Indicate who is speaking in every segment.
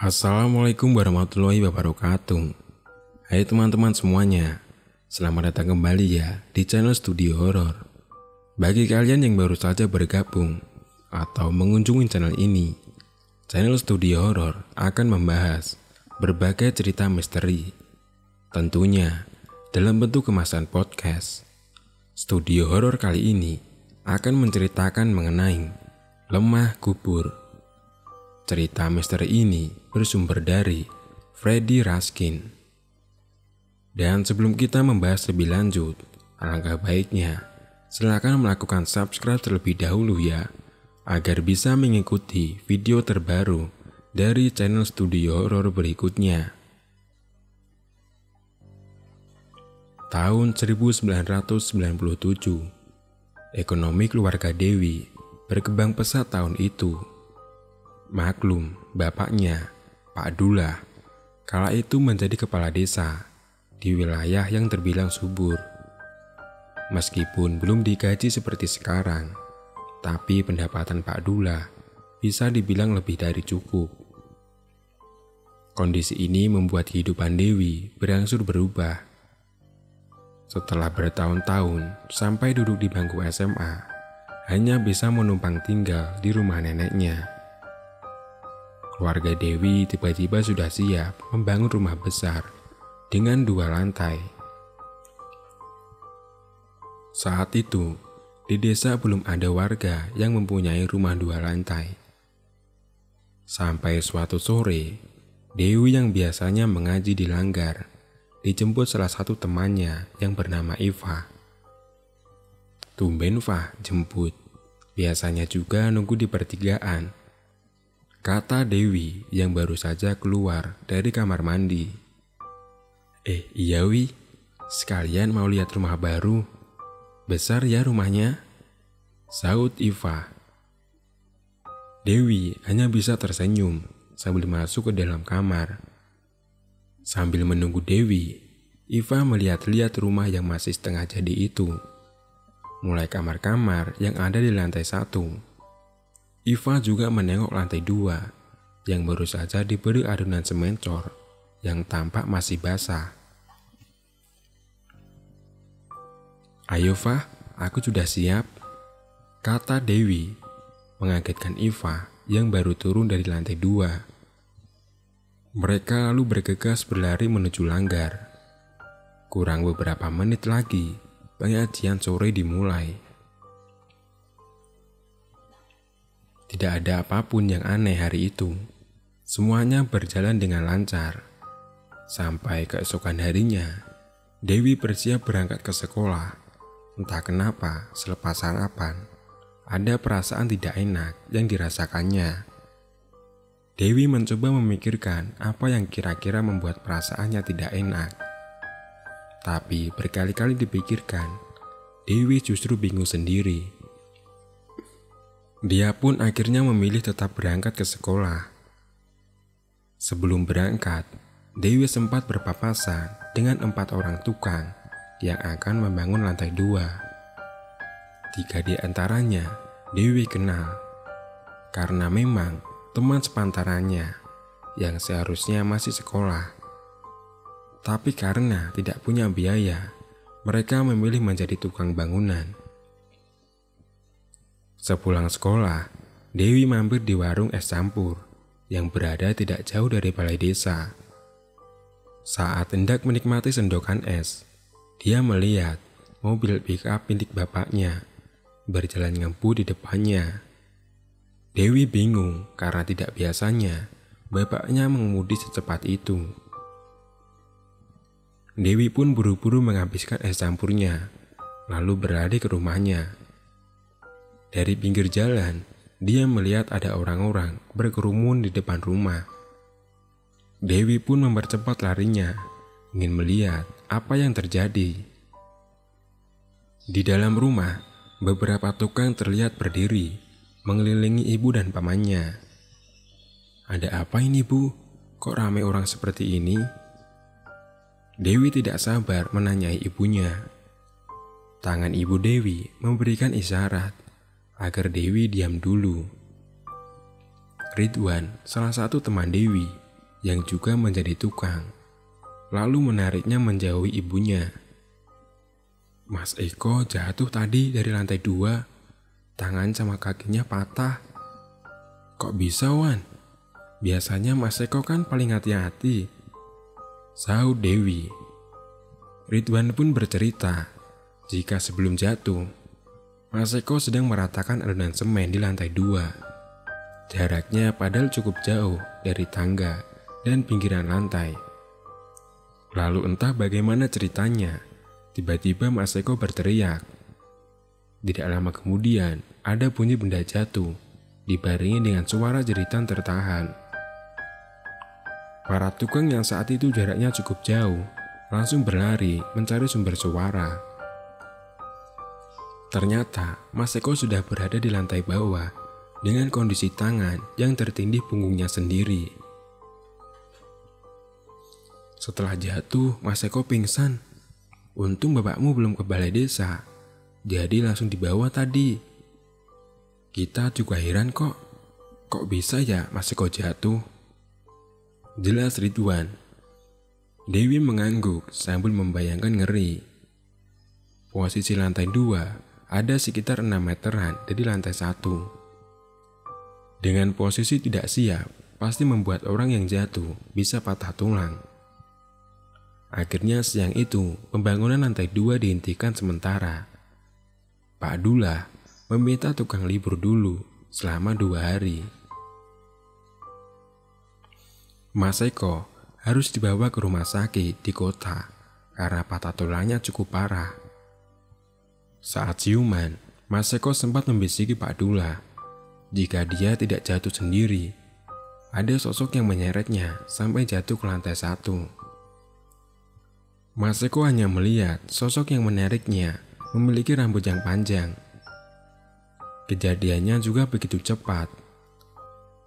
Speaker 1: Assalamualaikum warahmatullahi wabarakatuh. Hai teman-teman semuanya, selamat datang kembali ya di channel Studio Horor. Bagi kalian yang baru saja bergabung atau mengunjungi channel ini, channel Studio Horor akan membahas berbagai cerita misteri, tentunya dalam bentuk kemasan podcast. Studio Horor kali ini akan menceritakan mengenai lemah kubur. Cerita misteri ini bersumber dari Freddy Raskin. Dan sebelum kita membahas lebih lanjut, alangkah baiknya silakan melakukan subscribe terlebih dahulu ya, agar bisa mengikuti video terbaru dari channel Studio Horor berikutnya. Tahun 1997, ekonomi keluarga Dewi berkembang pesat tahun itu. Maklum, bapaknya, Pak Dullah, kala itu menjadi kepala desa di wilayah yang terbilang subur. Meskipun belum digaji seperti sekarang, tapi pendapatan Pak Dullah bisa dibilang lebih dari cukup. Kondisi ini membuat kehidupan Dewi berangsur berubah. Setelah bertahun-tahun sampai duduk di bangku SMA, hanya bisa menumpang tinggal di rumah neneknya. Keluarga Dewi tiba-tiba sudah siap membangun rumah besar dengan 2 lantai. Saat itu, di desa belum ada warga yang mempunyai rumah 2 lantai. Sampai suatu sore, Dewi yang biasanya mengaji di Langgar dijemput salah satu temannya yang bernama Iva. "Tumben Fah jemput, biasanya juga nunggu di pertigaan," kata Dewi yang baru saja keluar dari kamar mandi. Iya Wi, sekalian mau lihat rumah baru. Besar ya rumahnya," sahut Iva. Dewi hanya bisa tersenyum sambil masuk ke dalam kamar. Sambil menunggu Dewi, Iva melihat-lihat rumah yang masih setengah jadi itu. Mulai kamar-kamar yang ada di lantai 1. Iva juga menengok lantai 2 yang baru saja diberi adonan semen-cor yang tampak masih basah. "Ayo Fah, aku sudah siap," kata Dewi, mengagetkan Iva yang baru turun dari lantai 2. Mereka lalu bergegas berlari menuju Langgar. Kurang beberapa menit lagi, pengajian sore dimulai. Tidak ada apapun yang aneh hari itu. Semuanya berjalan dengan lancar. Sampai keesokan harinya, Dewi bersiap berangkat ke sekolah. Entah kenapa, selepas sarapan, ada perasaan tidak enak yang dirasakannya. Dewi mencoba memikirkan apa yang kira-kira membuat perasaannya tidak enak. Tapi berkali-kali dipikirkan, Dewi justru bingung sendiri. Dia pun akhirnya memilih tetap berangkat ke sekolah. Sebelum berangkat, Dewi sempat berpapasan dengan 4 orang tukang yang akan membangun lantai 2. 3 di antaranya Dewi kenal, karena memang teman sepantarannya yang seharusnya masih sekolah. Tapi karena tidak punya biaya, mereka memilih menjadi tukang bangunan. Sepulang sekolah, Dewi mampir di warung es campur yang berada tidak jauh dari balai desa. Saat hendak menikmati sendokan es, dia melihat mobil pick-up milik bapaknya berjalan ngebut di depannya. Dewi bingung karena tidak biasanya bapaknya mengemudi secepat itu. Dewi pun buru-buru menghabiskan es campurnya, lalu berlari ke rumahnya. Dari pinggir jalan, dia melihat ada orang-orang berkerumun di depan rumah. Dewi pun mempercepat larinya, ingin melihat apa yang terjadi. Di dalam rumah, beberapa tukang terlihat berdiri, mengelilingi ibu dan pamannya. "Ada apa ini Bu? Kok ramai orang seperti ini?" Dewi tidak sabar menanyai ibunya. Tangan ibu Dewi memberikan isyarat agar Dewi diam dulu. Ridwan, salah satu teman Dewi, yang juga menjadi tukang, lalu menariknya menjauhi ibunya. Mas Eko jatuh tadi dari lantai 2, tangan sama kakinya patah. Kok bisa, Wan? Biasanya Mas Eko kan paling hati-hati, sahut Dewi. Ridwan pun bercerita jika sebelum jatuh, Mas Eko sedang meratakan adonan semen di lantai 2. Jaraknya padahal cukup jauh dari tangga dan pinggiran lantai. Lalu entah bagaimana ceritanya, tiba-tiba Mas Eko berteriak. Tidak lama kemudian, ada bunyi benda jatuh, dibarengi dengan suara jeritan tertahan. Para tukang yang saat itu jaraknya cukup jauh, langsung berlari mencari sumber suara. Ternyata, Mas Eko sudah berada di lantai bawah, dengan kondisi tangan yang tertindih punggungnya sendiri. Setelah jatuh, Mas Eko pingsan. Untung bapakmu belum ke balai desa, jadi langsung dibawa tadi. Kita juga heran kok bisa ya Mas Eko jatuh? Jelas Ridwan. Dewi mengangguk sambil membayangkan ngeri. Posisi lantai 2 ada sekitar 6 meteran dari lantai 1. Dengan posisi tidak siap, pasti membuat orang yang jatuh bisa patah tulang. Akhirnya siang itu, pembangunan lantai 2 dihentikan sementara. Pak Dullah meminta tukang libur dulu selama 2 hari. Mas Eko harus dibawa ke rumah sakit di kota karena patah tulangnya cukup parah. Saat siuman, Mas Eko sempat membisiki Pak Dullah jika dia tidak jatuh sendiri. Ada sosok yang menyeretnya sampai jatuh ke lantai 1. Mas Eko hanya melihat sosok yang menariknya memiliki rambut yang panjang. Kejadiannya juga begitu cepat.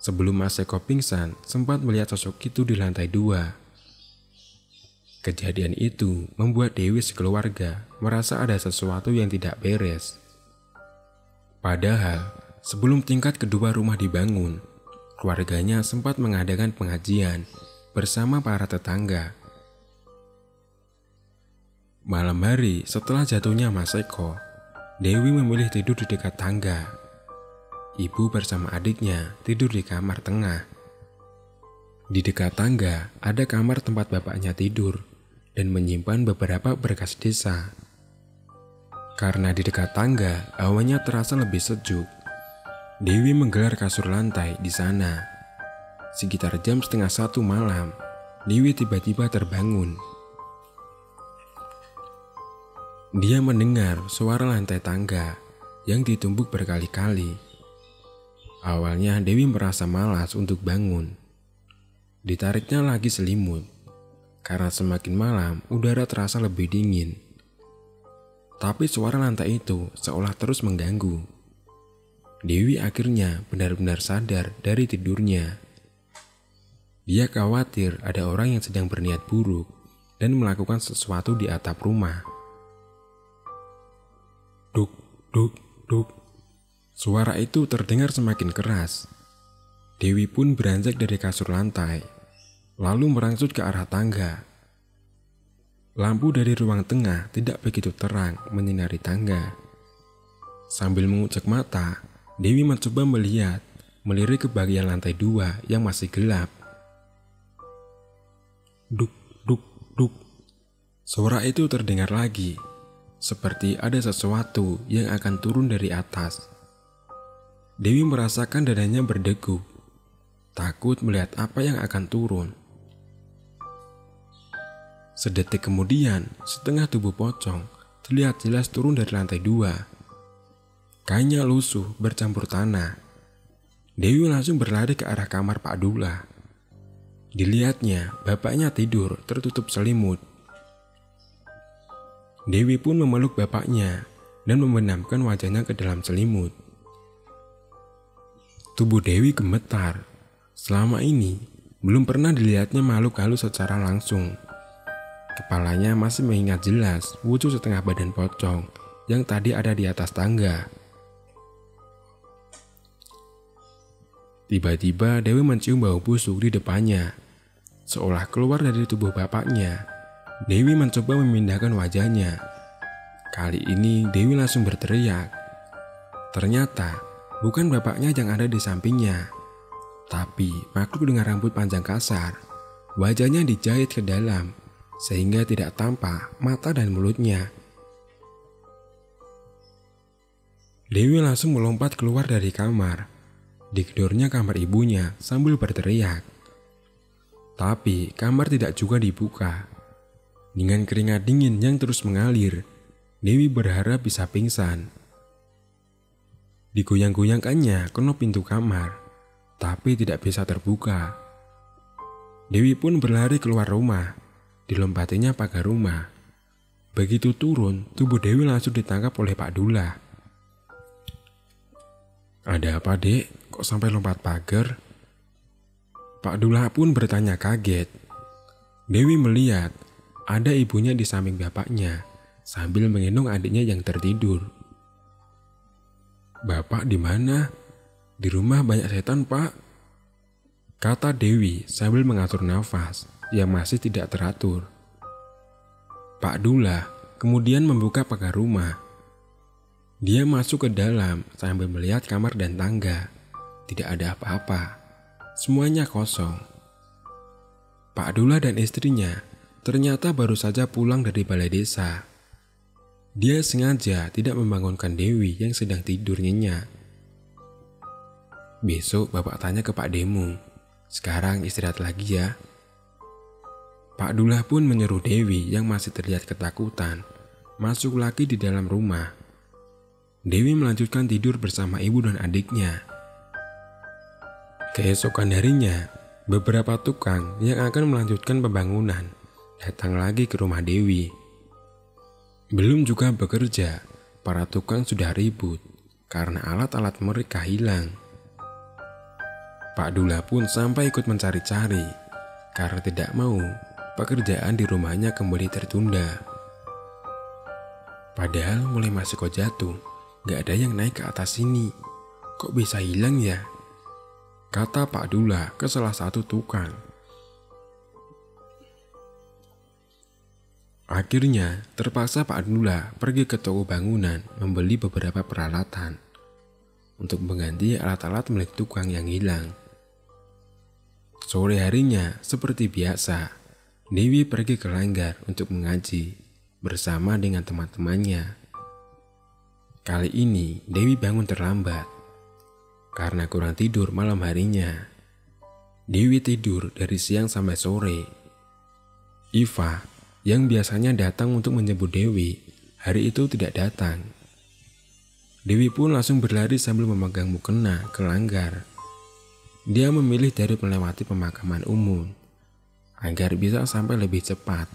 Speaker 1: Sebelum Mas Eko pingsan, sempat melihat sosok itu di lantai 2. Kejadian itu membuat Dewi sekeluarga merasa ada sesuatu yang tidak beres. Padahal, sebelum tingkat kedua rumah dibangun, keluarganya sempat mengadakan pengajian bersama para tetangga. Malam hari setelah jatuhnya Mas Eko, Dewi memilih tidur di dekat tangga. Ibu bersama adiknya tidur di kamar tengah. Di dekat tangga ada kamar tempat bapaknya tidur dan menyimpan beberapa berkas desa. Karena di dekat tangga awannya terasa lebih sejuk, Dewi menggelar kasur lantai di sana. Sekitar jam 12:30 malam, Dewi tiba-tiba terbangun. Dia mendengar suara lantai tangga yang ditumbuk berkali-kali. Awalnya Dewi merasa malas untuk bangun. Ditariknya lagi selimut. Karena semakin malam udara terasa lebih dingin. Tapi suara lantai itu seolah terus mengganggu. Dewi akhirnya benar-benar sadar dari tidurnya. Dia khawatir ada orang yang sedang berniat buruk dan melakukan sesuatu di atap rumah. Duk, duk, duk. Suara itu terdengar semakin keras. Dewi pun beranjak dari kasur lantai, lalu merangsut ke arah tangga. Lampu dari ruang tengah tidak begitu terang menyinari tangga. Sambil mengucek mata, Dewi mencoba melirik ke bagian lantai 2 yang masih gelap. Duk, duk, duk. Suara itu terdengar lagi. Seperti ada sesuatu yang akan turun dari atas. Dewi merasakan dadanya berdegup, takut melihat apa yang akan turun. Sedetik kemudian, setengah tubuh pocong terlihat jelas turun dari lantai 2. Kainnya lusuh bercampur tanah. Dewi langsung berlari ke arah kamar Pak Dullah. Dilihatnya, bapaknya tidur tertutup selimut. Dewi pun memeluk bapaknya dan membenamkan wajahnya ke dalam selimut. Tubuh Dewi gemetar. Selama ini, belum pernah dilihatnya makhluk halus secara langsung. Kepalanya masih mengingat jelas wujud setengah badan pocong yang tadi ada di atas tangga. Tiba-tiba Dewi mencium bau busuk di depannya. Seolah keluar dari tubuh bapaknya, Dewi mencoba memindahkan wajahnya. Kali ini Dewi langsung berteriak. Ternyata bukan bapaknya yang ada di sampingnya, tapi makhluk dengan rambut panjang kasar. Wajahnya dijahit ke dalam sehingga tidak tampak mata dan mulutnya. Dewi langsung melompat keluar dari kamar. Digedornya kamar ibunya sambil berteriak. Tapi kamar tidak juga dibuka. Dengan keringat dingin yang terus mengalir, Dewi berharap bisa pingsan. Digoyang-goyangkannya kenop pintu kamar, tapi tidak bisa terbuka. Dewi pun berlari keluar rumah, dilompatinya pagar rumah. Begitu turun, tubuh Dewi langsung ditangkap oleh Pak Dullah. "Ada apa, Dek? Kok sampai lompat pagar?" Pak Dullah pun bertanya kaget. Dewi melihat ada ibunya di samping bapaknya sambil menggendong adiknya yang tertidur. "Bapak di mana?" "Di rumah banyak setan, Pak," kata Dewi sambil mengatur nafas yang masih tidak teratur. Pak Dullah kemudian membuka pagar rumah. Dia masuk ke dalam sambil melihat kamar dan tangga. Tidak ada apa-apa. Semuanya kosong. Pak Dullah dan istrinya ternyata baru saja pulang dari balai desa. Dia sengaja tidak membangunkan Dewi yang sedang tidur nyenyak. "Besok Bapak tanya ke Pak Demu. Sekarang istirahat lagi ya." Pak Dullah pun menyuruh Dewi yang masih terlihat ketakutan masuk lagi di dalam rumah. Dewi melanjutkan tidur bersama ibu dan adiknya. Keesokan harinya, beberapa tukang yang akan melanjutkan pembangunan datang lagi ke rumah Dewi. Belum juga bekerja, para tukang sudah ribut karena alat-alat mereka hilang. Pak Dullah pun sampai ikut mencari-cari karena tidak mau pekerjaan di rumahnya kembali tertunda. "Padahal mulai masuk kok jatuh, gak ada yang naik ke atas sini. Kok bisa hilang ya?" kata Pak Dullah ke salah satu tukang. Akhirnya terpaksa Pak Dullah pergi ke toko bangunan membeli beberapa peralatan untuk mengganti alat-alat milik tukang yang hilang. Sore harinya seperti biasa, Dewi pergi ke Langgar untuk mengaji bersama dengan teman-temannya. Kali ini Dewi bangun terlambat karena kurang tidur malam harinya. Dewi tidur dari siang sampai sore. Iva yang biasanya datang untuk menjemput Dewi hari itu tidak datang. Dewi pun langsung berlari sambil memegang mukena ke Langgar. Dia memilih dari melewati pemakaman umum agar bisa sampai lebih cepat.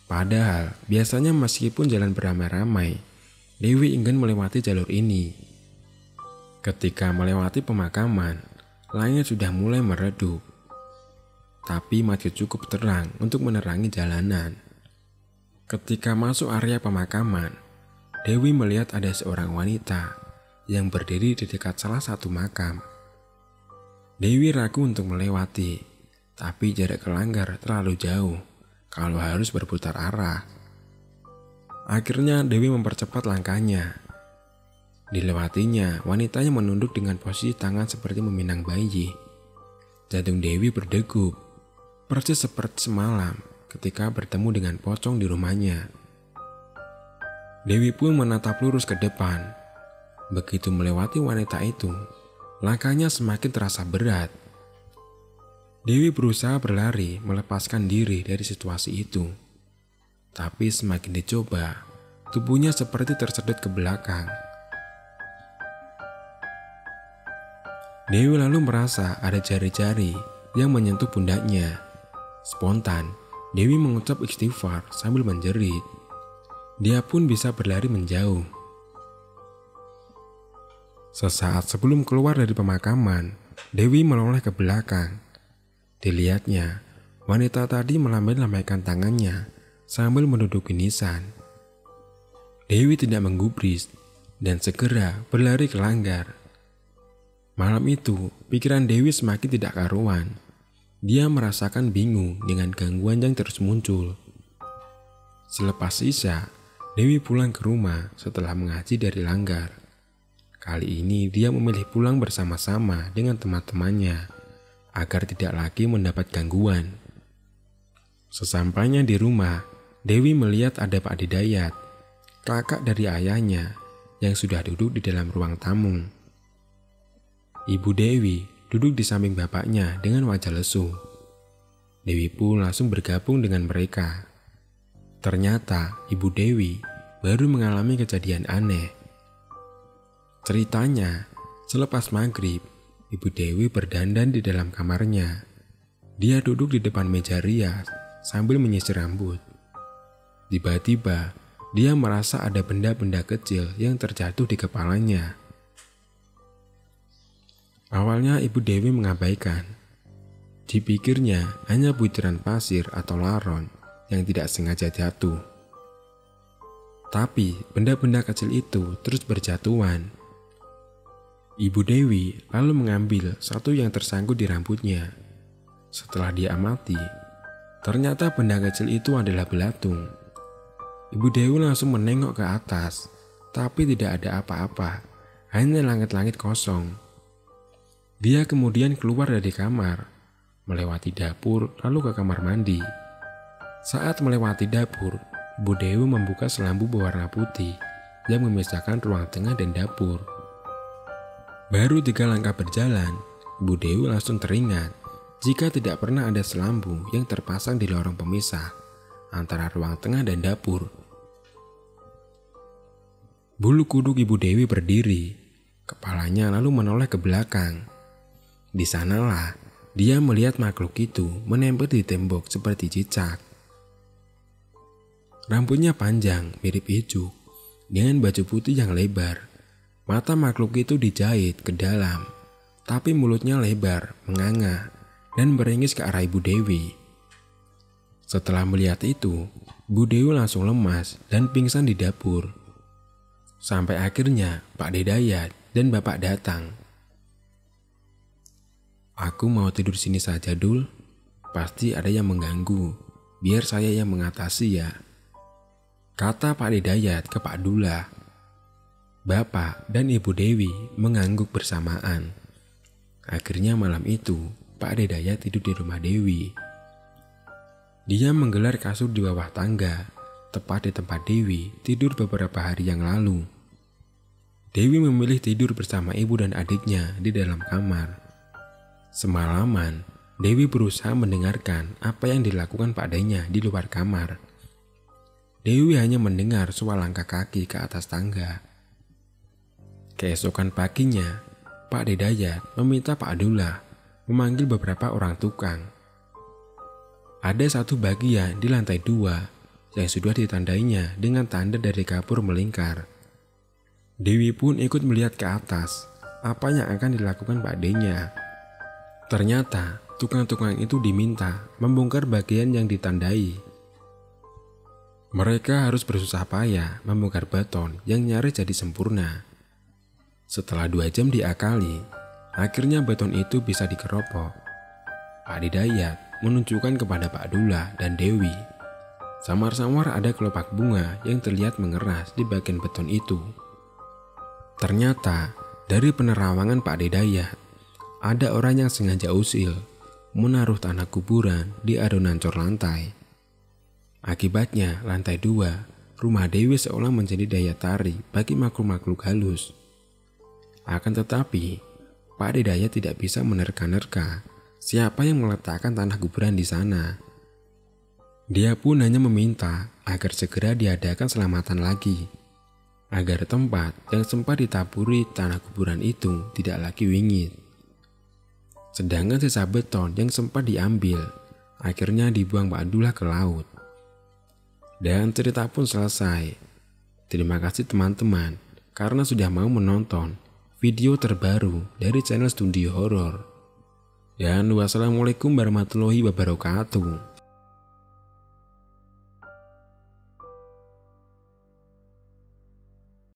Speaker 1: Padahal biasanya meskipun jalan beramai-ramai, Dewi ingin melewati jalur ini. Ketika melewati pemakaman, langit sudah mulai meredup, tapi masih cukup terang untuk menerangi jalanan. Ketika masuk area pemakaman, Dewi melihat ada seorang wanita yang berdiri di dekat salah satu makam. Dewi ragu untuk melewati, tapi jarak ke Langgar terlalu jauh kalau harus berputar arah. Akhirnya Dewi mempercepat langkahnya. Dilewatinya, wanitanya menunduk dengan posisi tangan seperti meminang bayi. Jantung Dewi berdegup, persis seperti semalam ketika bertemu dengan pocong di rumahnya. Dewi pun menatap lurus ke depan. Begitu melewati wanita itu, langkahnya semakin terasa berat. Dewi berusaha berlari melepaskan diri dari situasi itu. Tapi semakin dicoba, tubuhnya seperti tersedot ke belakang. Dewi lalu merasa ada jari-jari yang menyentuh pundaknya. Spontan, Dewi mengucap istighfar sambil menjerit. Dia pun bisa berlari menjauh. Sesaat sebelum keluar dari pemakaman, Dewi menoleh ke belakang. Dilihatnya, wanita tadi melambai-lambaikan tangannya sambil menduduki nisan. Dewi tidak menggubris dan segera berlari ke Langgar. Malam itu, pikiran Dewi semakin tidak karuan. Dia merasakan bingung dengan gangguan yang terus muncul. Selepas Isya, Dewi pulang ke rumah setelah mengaji dari langgar. Kali ini dia memilih pulang bersama-sama dengan teman-temannya agar tidak lagi mendapat gangguan. Sesampainya di rumah, Dewi melihat ada Pak Didayat, kakak dari ayahnya, yang sudah duduk di dalam ruang tamu. Ibu Dewi duduk di samping bapaknya dengan wajah lesu. Dewi pun langsung bergabung dengan mereka. Ternyata Ibu Dewi baru mengalami kejadian aneh. Ceritanya, selepas maghrib, Ibu Dewi berdandan di dalam kamarnya. Dia duduk di depan meja rias sambil menyisir rambut. Tiba-tiba, dia merasa ada benda-benda kecil yang terjatuh di kepalanya. Awalnya Ibu Dewi mengabaikan. Dipikirnya hanya butiran pasir atau laron yang tidak sengaja jatuh. Tapi benda-benda kecil itu terus berjatuhan. Ibu Dewi lalu mengambil satu yang tersangkut di rambutnya. Setelah dia amati, ternyata benda kecil itu adalah belatung. Ibu Dewi langsung menengok ke atas, tapi tidak ada apa-apa, hanya langit-langit kosong. Dia kemudian keluar dari kamar, melewati dapur lalu ke kamar mandi. Saat melewati dapur, Ibu Dewi membuka selambu berwarna putih yang memisahkan ruang tengah dan dapur. Baru 3 langkah berjalan, Ibu Dewi langsung teringat jika tidak pernah ada selambu yang terpasang di lorong pemisah antara ruang tengah dan dapur. Bulu kuduk Ibu Dewi berdiri, kepalanya lalu menoleh ke belakang. Di sanalah dia melihat makhluk itu menempel di tembok seperti cicak. Rambutnya panjang mirip ijuk dengan baju putih yang lebar. Mata makhluk itu dijahit ke dalam, tapi mulutnya lebar, menganga, dan beringis ke arah Ibu Dewi. Setelah melihat itu, Ibu Dewi langsung lemas dan pingsan di dapur. Sampai akhirnya Pak Didayat dan Bapak datang. "Aku mau tidur sini saja, Dul. Pasti ada yang mengganggu. Biar saya yang mengatasi ya," kata Pak Didayat ke Pak Dullah. Bapak dan Ibu Dewi mengangguk bersamaan. Akhirnya malam itu, Pak Didayat tidur di rumah Dewi. Dia menggelar kasur di bawah tangga, tepat di tempat Dewi tidur beberapa hari yang lalu. Dewi memilih tidur bersama ibu dan adiknya di dalam kamar. Semalaman, Dewi berusaha mendengarkan apa yang dilakukan Pak Denya di luar kamar. Dewi hanya mendengar suara langkah kaki ke atas tangga. Keesokan paginya, Pak Didayat meminta Pak Dullah memanggil beberapa orang tukang. Ada satu bagian di lantai 2 yang sudah ditandainya dengan tanda dari kapur melingkar. Dewi pun ikut melihat ke atas apa yang akan dilakukan Pak Denya. Ternyata tukang-tukang itu diminta membongkar bagian yang ditandai. Mereka harus bersusah payah membongkar beton yang nyaris jadi sempurna. Setelah 2 jam diakali, akhirnya beton itu bisa dikeropok. Pak Didayat menunjukkan kepada Pak Dullah dan Dewi. Samar-samar ada kelopak bunga yang terlihat mengeras di bagian beton itu. Ternyata dari penerawangan Pak Didayat, ada orang yang sengaja usil menaruh tanah kuburan di adonan cor lantai. Akibatnya lantai 2 rumah Dewi seolah menjadi daya tarik bagi makhluk-makhluk halus. Akan tetapi, Pak Didayat tidak bisa menerka-nerka siapa yang meletakkan tanah kuburan di sana. Dia pun hanya meminta agar segera diadakan selamatan lagi, agar tempat yang sempat ditaburi tanah kuburan itu tidak lagi wingit. Sedangkan sisa beton yang sempat diambil akhirnya dibuang Pak Dullah ke laut. Dan cerita pun selesai. Terima kasih teman-teman karena sudah mau menonton video terbaru dari channel Studio Horor. Dan wassalamualaikum warahmatullahi wabarakatuh.